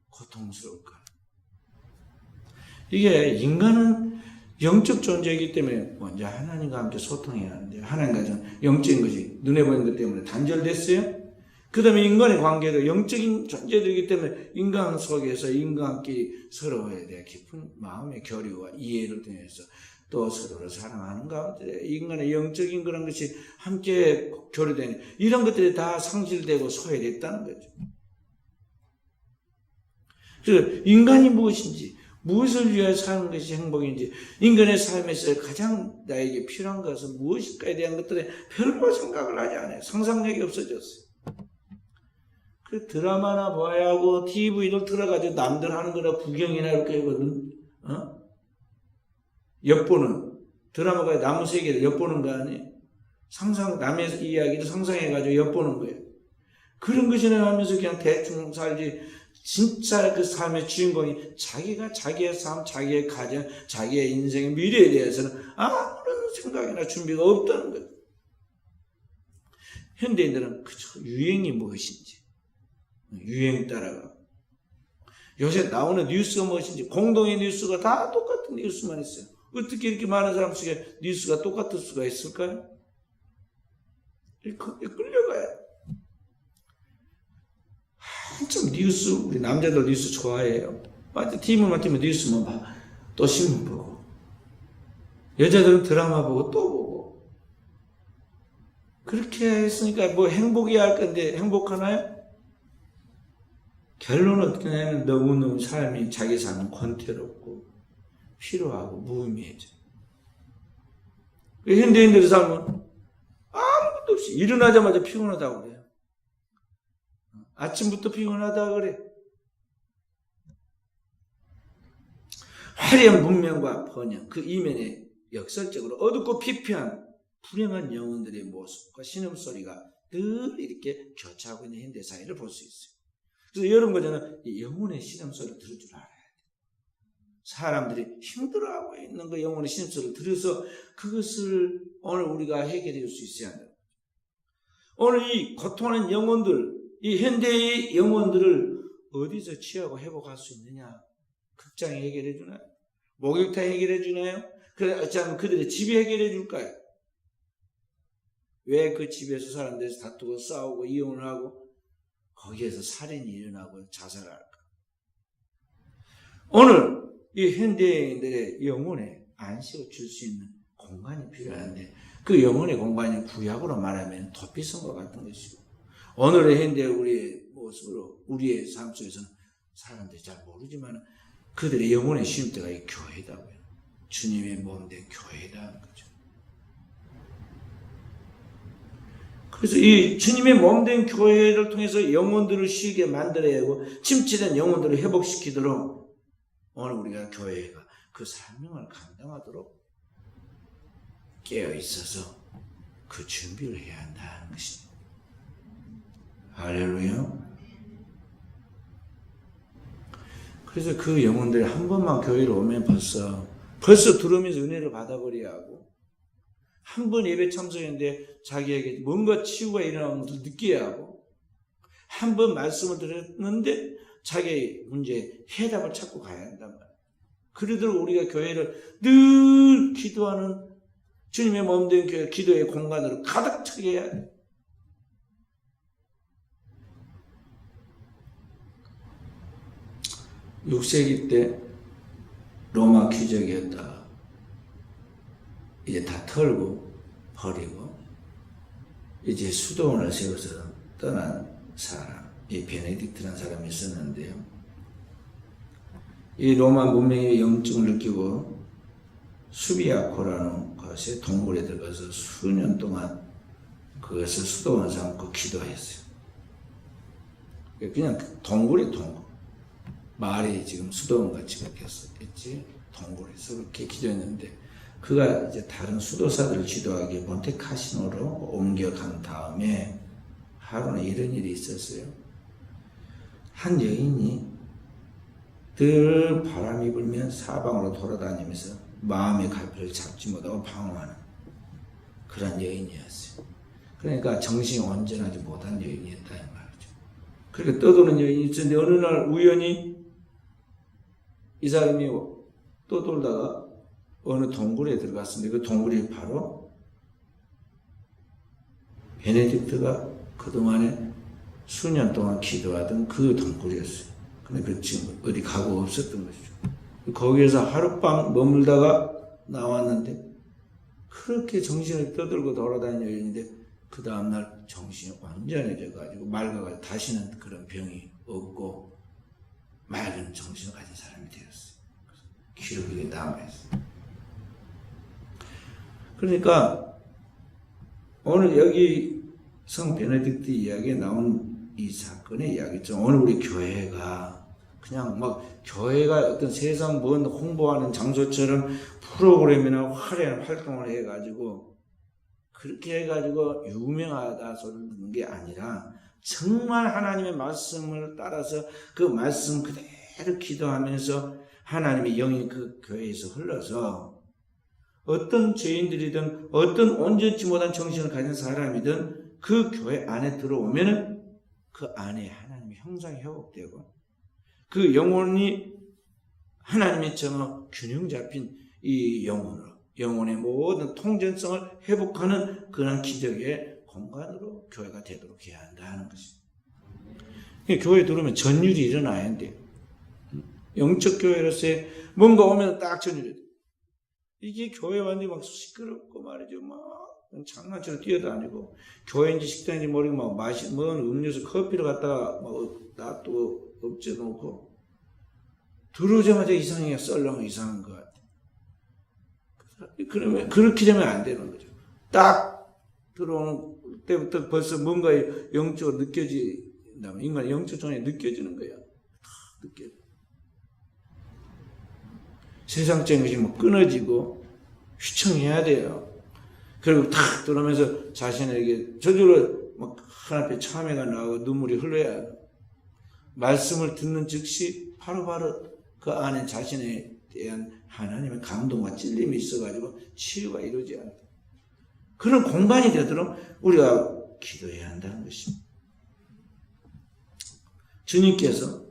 고통스러울까? 이게 인간은 영적 존재이기 때문에 먼저 하나님과 함께 소통해야 하는데, 하나님과 좀 영적인 것이 눈에 보이는 것 때문에 단절됐어요. 그 다음에 인간의 관계도 영적인 존재들이기 때문에 인간 속에서 인간끼리 서로에 대해 깊은 마음의 교류와 이해를 통해서 또 서로를 사랑하는 가운데 인간의 영적인 그런 것이 함께 교류되는 이런 것들이 다 상실되고 소외됐다는 거죠. 그래서 인간이 무엇인지, 무엇을 위하여 사는 것이 행복인지, 인간의 삶에서 가장 나에게 필요한 것은 무엇일까에 대한 것들에 별로 생각을 하지 않아요. 상상력이 없어졌어요. 그 드라마나 봐야 하고 TV를 틀어가지고 남들 하는 거나 구경이나 이렇게 하거든. 엿보는 드라마가 나무 세계를 엿보는 거 아니에요? 남의 이야기를 상상해가지고 엿보는 거예요. 그런 것이나 하면서 그냥 대충 살지, 진짜 그 삶의 주인공이 자기가 자기의 삶, 자기의 가정, 자기의 인생의 미래에 대해서는 아무런 생각이나 준비가 없다는 거예요. 현대인들은 그저 유행이 무엇인지 유행 따라가. 요새 나오는 뉴스가 무엇인지, 공동의 뉴스가 다 똑같은 뉴스만 있어요. 어떻게 이렇게 많은 사람 속에 뉴스가 똑같을 수가 있을까요? 끌려가요. 한참 뉴스, 우리 남자들 뉴스 좋아해요. 완전 TV만 틀면 뉴스만 봐. 또 신문 보고. 여자들은 드라마 보고 또 보고. 그렇게 했으니까 뭐 행복해야 할 건데 행복하나요? 결론은 어떻게 되냐면 너무너무 삶이, 자기 삶은 권태롭고 피로하고 무의미해져. 현대인들의 삶은 아무것도 없이 일어나자마자 피곤하다고 그래요. 아침부터 피곤하다고 그래. 화려한 문명과 번영, 그 이면에 역설적으로 어둡고 피폐한 불행한 영혼들의 모습과 신음소리가 늘 이렇게 교차하고 있는 현대사회를 볼 수 있어요. 그래서 여러분과 저는 이 영혼의 신음소리를 들을 줄 알아야 돼요. 사람들이 힘들어하고 있는 그 영혼의 신음소리를 들어서 그것을 오늘 우리가 해결해 줄 수 있어야 한다. 오늘 이 고통하는 영혼들, 이 현대의 영혼들을 어디서 취하고 회복할 수 있느냐? 극장이 해결해 주나요? 목욕탕이 해결해 주나요? 그래, 어쩌면 그들의 집이 해결해 줄까요? 왜 그 집에서 사람들이 다투고 싸우고 이혼을 하고 거기에서 살인이 일어나고 자살을 할까? 오늘 이 현대인들의 영혼에 안식을 줄 수 있는 공간이 필요한데, 그 영혼의 공간이 구약으로 말하면 도피성과 같은 것이고, 오늘의 현대 우리의 모습으로 우리의 삶 속에서는 사람들이 잘 모르지만 그들의 영혼의 쉼터가 이 교회다고요. 주님의 몸된 교회라는 거죠. 그래서 이 주님의 몸된 교회를 통해서 영혼들을 쉬게 만들어야 하고 침체된 영혼들을 회복시키도록 오늘 우리가 교회가 그 사명을 감당하도록 깨어 있어서 그 준비를 해야 한다는 것입니다. 할렐루야. 그래서 그 영혼들이 한 번만 교회로 오면 벌써 들어오면서 은혜를 받아버려야 하고, 한 번 예배 참석했는데 자기에게 뭔가 치유가 일어나는 것을 느껴야 하고, 한 번 말씀을 들었는데 자기의 문제에 해답을 찾고 가야 한단 말이에요. 그러도록 우리가 교회를 늘 기도하는 주님의 몸된 교회, 기도의 공간으로 가득 차게 해야 돼요. 6세기 때 로마 귀족이었다. 이제 다 털고 버리고 이제 수도원을 세워서 떠난 사람, 이 베네딕트라는 사람이 있었는데요. 이 로마 문명의 영증을 느끼고 수비아코라는 곳에 동굴에 들어가서 수년 동안 그것을 수도원 삼고 기도했어요. 그냥 동굴이 동굴. 마을이 지금 수도원 같이 바뀌었지. 동굴에서 그렇게 기도했는데 그가 이제 다른 수도사들을 지도하기 몬테카시노로 옮겨간 다음에 하루는 이런 일이 있었어요. 한 여인이 늘 바람이 불면 사방으로 돌아다니면서 마음의 갈피를 잡지 못하고 방황하는 그런 여인이었어요. 그러니까 정신이 온전하지 못한 여인이었다 이 말이죠. 그렇게 떠도는 여인이 있었는데 어느 날 우연히 이 사람이 떠돌다가 어느 동굴에 들어갔는데 그 동굴이 바로 베네딕트가 그동안에 수년 동안 기도하던 그 동굴이었어요. 근데 지금 어디 가고 없었던 것이죠. 거기에서 하룻밤 머물다가 나왔는데 그렇게 정신을 떠들고 돌아다니는 여인인데 그 다음날 정신이 완전해져가지고 맑아가지고 다시는 그런 병이 없고 맑은 정신을 가진 사람이 되었어요. 기록이 남아있어요. 그러니까 오늘 여기 성 베네딕트 이야기에 나온 이 사건의 이야기죠. 오늘 우리 교회가 그냥 막 교회가 어떤 세상 뭔 홍보하는 장소처럼 프로그램이나 화려한 활동을 해가지고 그렇게 해가지고 유명하다 소리를 듣는 게 아니라 정말 하나님의 말씀을 따라서 그 말씀 그대로 기도하면서 하나님의 영이 그 교회에서 흘러서 어떤 죄인들이든 어떤 온전치 못한 정신을 가진 사람이든 그 교회 안에 들어오면은 그 안에 하나님의 형상이 회복되고 그 영혼이 하나님의 정어 균형 잡힌 이 영혼의 모든 통전성을 회복하는 그런 기적의 공간으로 교회가 되도록 해야 한다는 것입니다. 교회에 들어오면 전율이 일어나야 돼요. 영적 교회로서의 뭔가 오면 딱 전율이 돼요. 이게 교회 완전히 막 시끄럽고 말이죠. 막 장난처럼 뛰어다니고 교회인지 식당인지 모르고 막 먹은 음료수 커피를 갖다가 막 놔두고 엎져놓고 들어오자마자 이상해요. 썰렁 이상한 것 같아요. 그러면 그렇게 되면 안 되는 거죠. 딱 들어오는 때부터 벌써 뭔가 영적으로 느껴진다면 인간의 영적 존재가 느껴지는 거야. 느껴져. 세상적인 것이 뭐 끊어지고 휘청해야 돼요. 그리고 탁 들어오면서 자신에게 저절로 막 하나님의 참회가 나오고 눈물이 흘러야 해요. 말씀을 듣는 즉시 바로바로 그 안에 자신에 대한 하나님의 감동과 찔림이 있어가지고 치유가 이루어져야 한다. 그런 공간이 되도록 우리가 기도해야 한다는 것입니다. 주님께서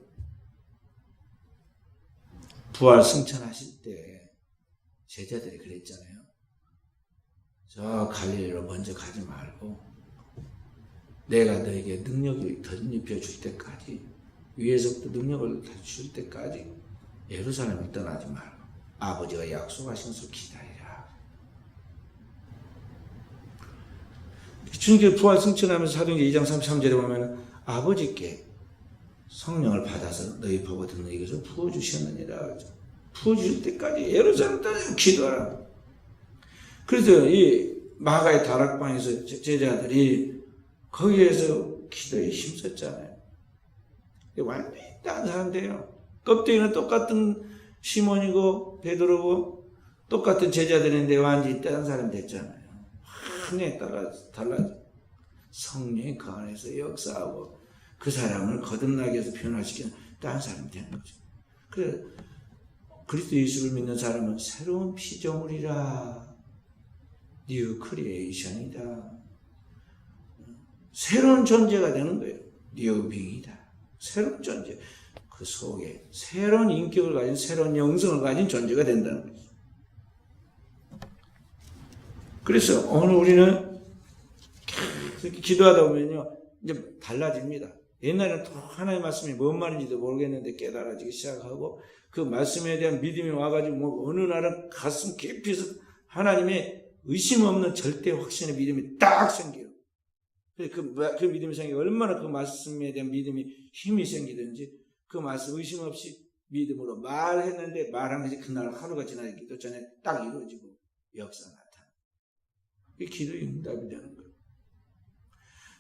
부활 승천하실 때 제자들이 그랬잖아요. 저 갈릴리로 먼저 가지 말고 내가 너에게 능력을 덧입혀 줄 때까지 위에서부터 능력을 줄 때까지 예루살렘을 떠나지 말고 아버지가 약속하신 것을 기다리라. 주님께서 부활 승천하면서 사도행전 2장 33절에 보면 아버지께 성령을 받아서 너희 보고 듣는 이것을 부어주셨느니라. 부어주실 때까지 예루살렘 떠나서 기도하라. 그래서 이 마가의 다락방에서 제자들이 거기에서 기도에 힘썼잖아요. 완전히 다른 사람들이에요. 껍데기는 똑같은 시몬이고 베드로고 똑같은 제자들인데 완전히 다른 사람 됐잖아요. 완전히 달라져. 성령이 그 안에서 역사하고 그 사람을 거듭나게 해서 변화시키는 다른 사람이 되는 거죠. 그래 그리스도 예수를 믿는 사람은 새로운 피조물이라. 뉴 크리에이션이다. 새로운 존재가 되는 거예요. 뉴빙이다. 새로운 존재. 그 속에 새로운 인격을 가진 새로운 영성을 가진 존재가 된다는 거죠. 그래서 오늘 우리는 이렇게 기도하다 보면요 이제 달라집니다. 옛날에는 또 하나님의 말씀이 뭔 말인지도 모르겠는데 깨달아지기 시작하고 그 말씀에 대한 믿음이 와가지고 뭐 어느 날은 가슴 깊이서 하나님의 의심 없는 절대 확신의 믿음이 딱 생겨요. 그 믿음이 생기고 얼마나 그 말씀에 대한 믿음이 힘이 생기든지 그 말씀 의심 없이 믿음으로 말했는데 말한 것이 그날 하루가 지나기 기도 전에 딱 이루어지고 역사 나타나. 이게 기도의 응답이 되는 거예요.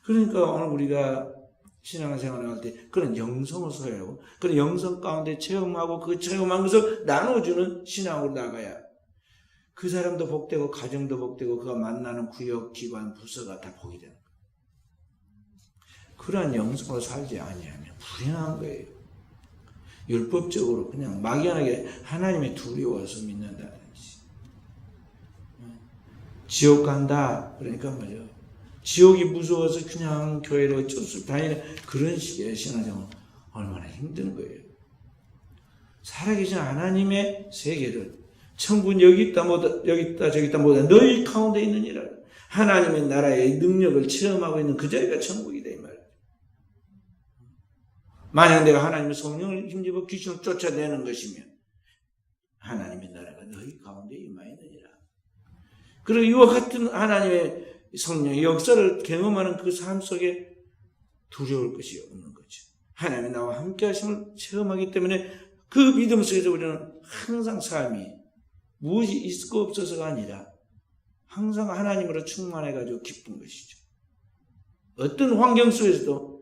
그러니까 오늘 우리가 신앙생활을 할 때 그런 영성을 소유하고 그런 영성 가운데 체험하고 그 체험한 것을 나눠주는 신앙으로 나가야 그 사람도 복되고 가정도 복되고 그가 만나는 구역, 기관, 부서가 다 복이 되는 거예요. 그러한 영성으로 살지 아니하면 불행한 거예요. 율법적으로 그냥 막연하게 하나님의 두려워서 믿는다는 것이. 지옥 간다. 그러니까 뭐죠? 지옥이 무서워서 그냥 교회를 어쩔 수 없이 다니는 그런 식의 신앙생활은 얼마나 힘든 거예요. 살아계신 하나님의 세계를 천국은 여기 있다 뭐다 여기 있다 저기 있다 뭐다 너희 가운데 있느니라. 하나님의 나라의 능력을 체험하고 있는 그 자리가 천국이다 이 말이에요. 만약 내가 하나님의 성령을 힘입어 귀신을 쫓아내는 것이면 하나님의 나라가 너희 가운데 임하였느니라. 그리고 이와 같은 하나님의 성령의 역사를 경험하는 그 삶 속에 두려울 것이 없는 거죠. 하나님이 나와 함께 하심을 체험하기 때문에 그 믿음 속에서 우리는 항상 삶이 무엇이 있고 없어서가 아니라 항상 하나님으로 충만해가지고 기쁜 것이죠. 어떤 환경 속에서도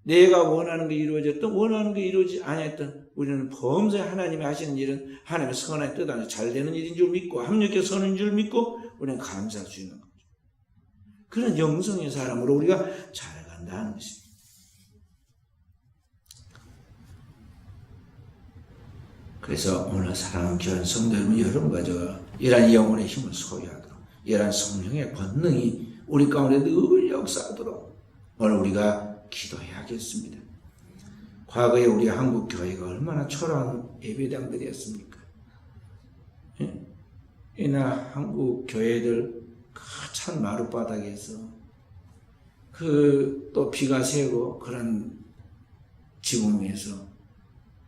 내가 원하는 게 이루어졌든 원하는 게 이루어지지 아니했든 우리는 범사에 하나님이 하시는 일은 하나님의 선한 뜻 안에 잘 되는 일인 줄 믿고 합력해 서는 줄 믿고 우리는 감사할 수 있는 거죠. 그런 영성의 사람으로 우리가 자라간다는 것입니다. 그래서 오늘 사랑하는 귀한 성도 여러분, 여러분과 저가 이러한 영혼의 힘을 소유하도록 이러한 성령의 권능이 우리 가운데 늘 역사하도록 오늘 우리가 기도해야겠습니다. 과거에 우리 한국 교회가 얼마나 초라한 예배당들이었습니까? 이나 한국 교회들 찬 마룻바닥에서 또 비가 새고 그런 지붕 위에서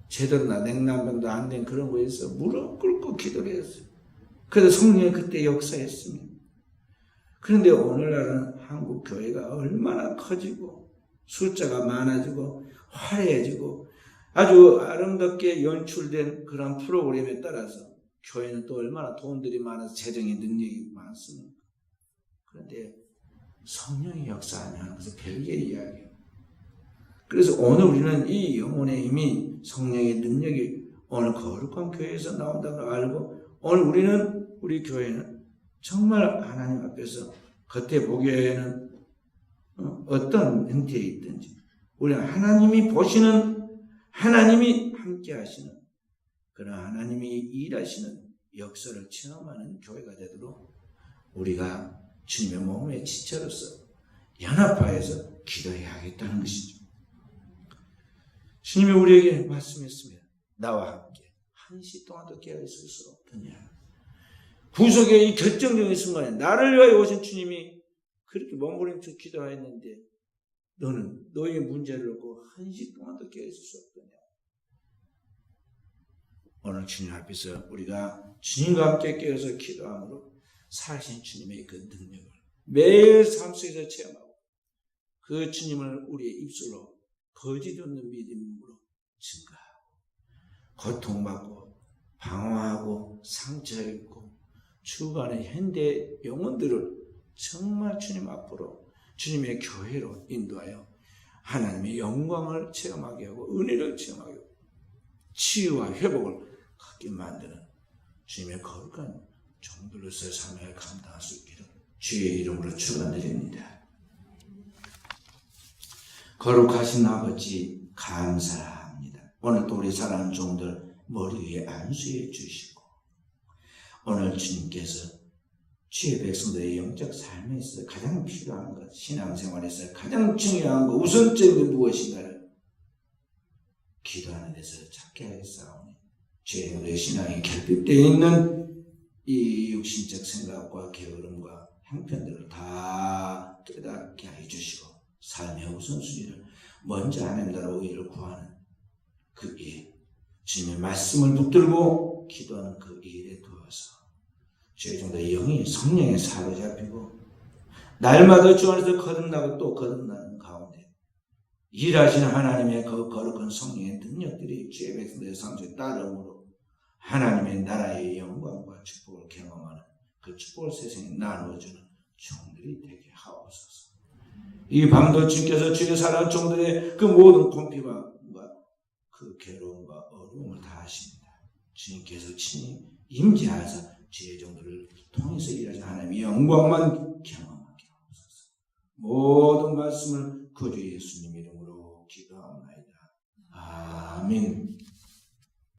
제대로 냉난방도 안 된 그런 거에서 무릎 꿇고 기도를 했어요. 그래서 성령이 그때 역사했습니다. 그런데 오늘날은 한국 교회가 얼마나 커지고 숫자가 많아지고 화려해지고 아주 아름답게 연출된 그런 프로그램에 따라서 교회는 또 얼마나 돈들이 많아서 재정의 능력이 많습니다. 그런데 성령이 역사하는 것은 별개의 이야기예요. 그래서 오늘 우리는 이 영혼의 힘이 성령의 능력이 오늘 거룩한 교회에서 나온다는 걸 알고 오늘 우리 교회는 정말 하나님 앞에서 겉에 보기에는 어떤 형태에 있든지 우리는 하나님이 보시는 하나님이 함께 하시는 그런 하나님이 일하시는 역사를 체험하는 교회가 되도록 우리가 주님의 몸의 지체로서 연합하여서 기도해야겠다는 것이죠. 주님이 우리에게 말씀했습니다. 나와 함께 1시 동안도 깨어있을 수 없느냐. 구속의 이 결정적인 순간에 나를 위하여 오신 주님이 그렇게 몸부림쳐 기도하였는데 너는 너의 문제를 놓고 1시 동안도 깨어있을 수 없느냐. 오늘 주님 앞에서 우리가 주님과 함께 깨어서 기도함으로 살아계신 주님의 그 능력을 매일 삶 속에서 체험하고 그 주님을 우리의 입술로 거짓 없는 믿음으로 증거하고 고통받고 방황하고 상처 입고 주간의 현대 영혼들을 정말 주님 앞으로 주님의 교회로 인도하여 하나님의 영광을 체험하게 하고 은혜를 체험하게 하고 치유와 회복을 갖게 만드는 주님의 거룩한 종들로서의 삶을 감당할 수 있기를 주의 이름으로 축원드립니다. 거룩하신 아버지 감사합니다. 오늘 또 우리 사랑하는 종들 머리 위에 안수해 주시고 오늘 주님께서 주의 백성들의 영적 삶에 있어서 가장 필요한 것, 신앙생활에서 가장 중요한 것, 우선적인 게 무엇인가를 기도하는 데서 찾게 하겠사오니 주의 우리의 신앙이 결핍되어 있는 이 육신적 생각과 게으름과 형편들을 다 깨닫게 해주시고 삶의 우선순위를 먼저 하나님 나라 의를 구하는 그 일, 주님의 말씀을 붙들고 기도하는 그 일에 두어서 주의 종들의 영이 성령에 사로잡히고 날마다 주 안에서 거듭나고 또 거듭나는 가운데 일하시는 하나님의 그 거룩한 성령의 능력들이 주의 백성들의 상속에 따름으로 하나님의 나라의 영광과 축복을 경험하는 그 축복을 세상에 나누어주는 종들이 되게 하옵소서. 이 밤도 주께서 주의 사랑하는 종들의 그 모든 공피와 그 괴로움과 어려움을 다 하십니다. 주님께서 친히 임재하사 지혜 정도를 통해서 일하지 하나님의 영광만 경험하게 하옵소서. 모든 말씀을 구주 예수님 이름으로 기도하옵나이다. 아멘.